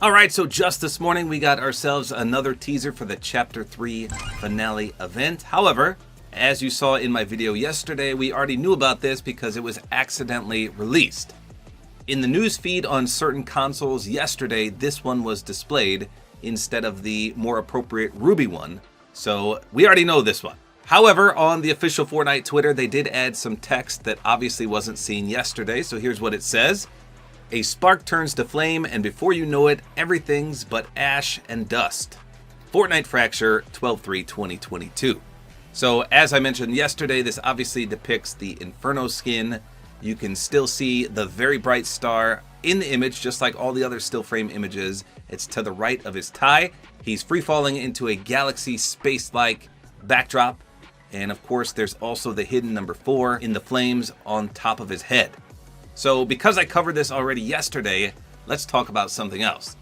Alright, so just this morning we got ourselves another teaser for the Chapter 3 finale event. However, as you saw in my video yesterday, we already knew about this because it was accidentally released. In the news feed on certain consoles yesterday, this one was displayed instead of the more appropriate Ruby one, so we already know this one. However, on the official Fortnite Twitter, they did add some text that obviously wasn't seen yesterday, so here's what it says. A spark turns to flame, and before you know it, everything's but ash and dust. Fortnite Fracture 12/3/2022. So, as I mentioned yesterday, this obviously depicts the Inferno skin. You can still see the very bright star in the image, just like all the other still frame images. It's to the right of his tie. He's free falling into a galaxy space-like backdrop. And of course, there's also the hidden number 4 in the flames on top of his head. So because I covered this already yesterday, let's talk about something else.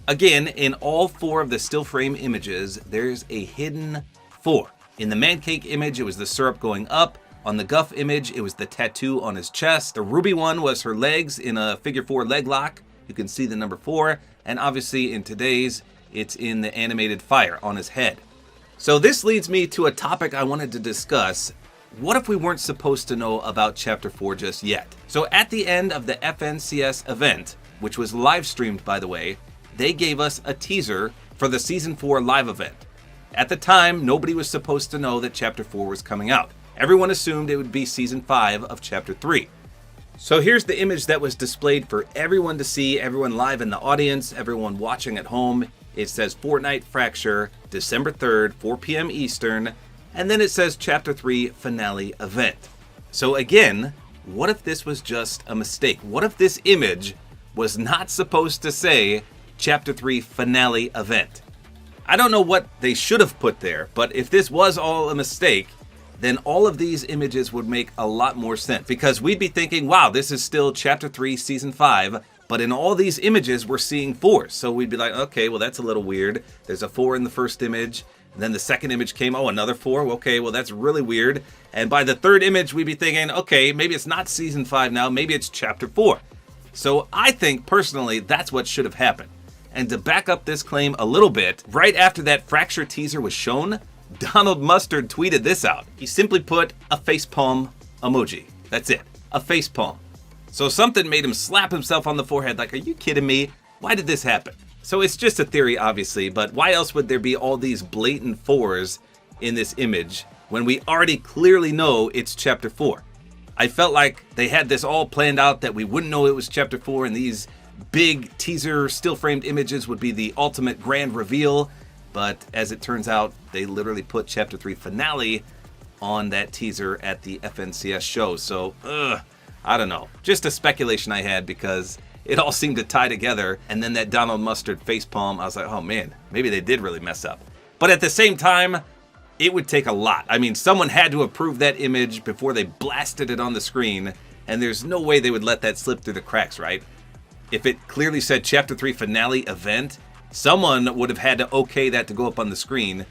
Again, in all 4 of the still frame images, there's a hidden 4. In the man cake image, it was the syrup going up. On the Guff image, it was the tattoo on his chest. The Ruby one was her legs in a figure 4 leg lock. You can see the number 4. And obviously in today's, it's in the animated fire on his head. So this leads me to a topic I wanted to discuss. What if we weren't supposed to know about Chapter 4 just yet? So at the end of the FNCS event, which was live streamed by the way, they gave us a teaser for the Season 4 live event. At the time, nobody was supposed to know that Chapter 4 was coming out. Everyone assumed it would be Season 5 of Chapter 3. So here's the image that was displayed for everyone to see, everyone live in the audience, everyone watching at home. It says Fortnite Fracture, December 3rd, 4 p.m. Eastern, and then it says Chapter 3 Finale Event. So again, what if this was just a mistake? What if this image was not supposed to say Chapter 3 Finale Event? I don't know what they should have put there, but if this was all a mistake, then all of these images would make a lot more sense. Because we'd be thinking, wow, this is still Chapter 3 Season 5, but in all these images we're seeing 4. So we'd be like, okay, well that's a little weird. There's a 4 in the first image. And then the second image came, oh, another 4? Okay, well, that's really weird. And by the third image, we'd be thinking, okay, maybe it's not Season 5 now, maybe it's Chapter 4. So I think, personally, that's what should have happened. And to back up this claim a little bit, right after that Fracture teaser was shown, Donald Mustard tweeted this out. He simply put a facepalm emoji. That's it, a facepalm. So something made him slap himself on the forehead like, are you kidding me? Why did this happen? So it's just a theory, obviously, but why else would there be all these blatant 4s in this image when we already clearly know it's Chapter 4? I felt like they had this all planned out that we wouldn't know it was Chapter 4 and these big teaser still framed images would be the ultimate grand reveal, but as it turns out, they literally put Chapter 3 Finale on that teaser at the FNCS show. So, I don't know. Just a speculation I had because it all seemed to tie together, and then that Donald Mustard facepalm, I was like, oh man, maybe they did really mess up. But at the same time, it would take a lot. I mean, someone had to approve that image before they blasted it on the screen, and there's no way they would let that slip through the cracks, right? If it clearly said Chapter 3 Finale Event, someone would have had to okay that to go up on the screen,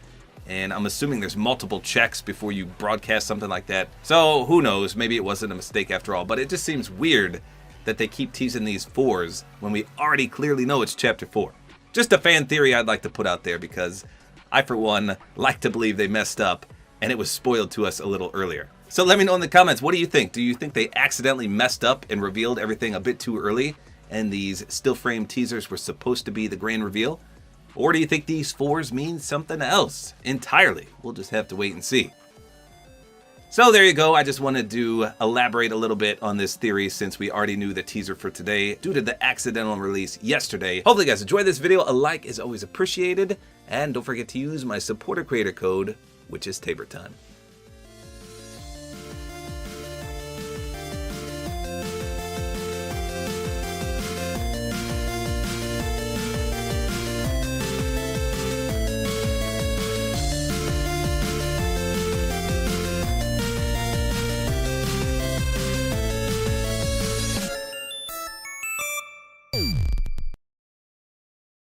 and I'm assuming there's multiple checks before you broadcast something like that. So who knows, maybe it wasn't a mistake after all, but it just seems weird that they keep teasing these 4s when we already clearly know it's Chapter 4. Just a fan theory I'd like to put out there because I, for one, like to believe they messed up and it was spoiled to us a little earlier. So let me know in the comments, what do you think? Do you think they accidentally messed up and revealed everything a bit too early and these still frame teasers were supposed to be the grand reveal? Or do you think these 4s mean something else entirely? We'll just have to wait and see. So there you go, I just wanted to elaborate a little bit on this theory since we already knew the teaser for today due to the accidental release yesterday. Hopefully you guys enjoyed this video, a like is always appreciated, and don't forget to use my Support-A-Creator Code, which is Tabor time.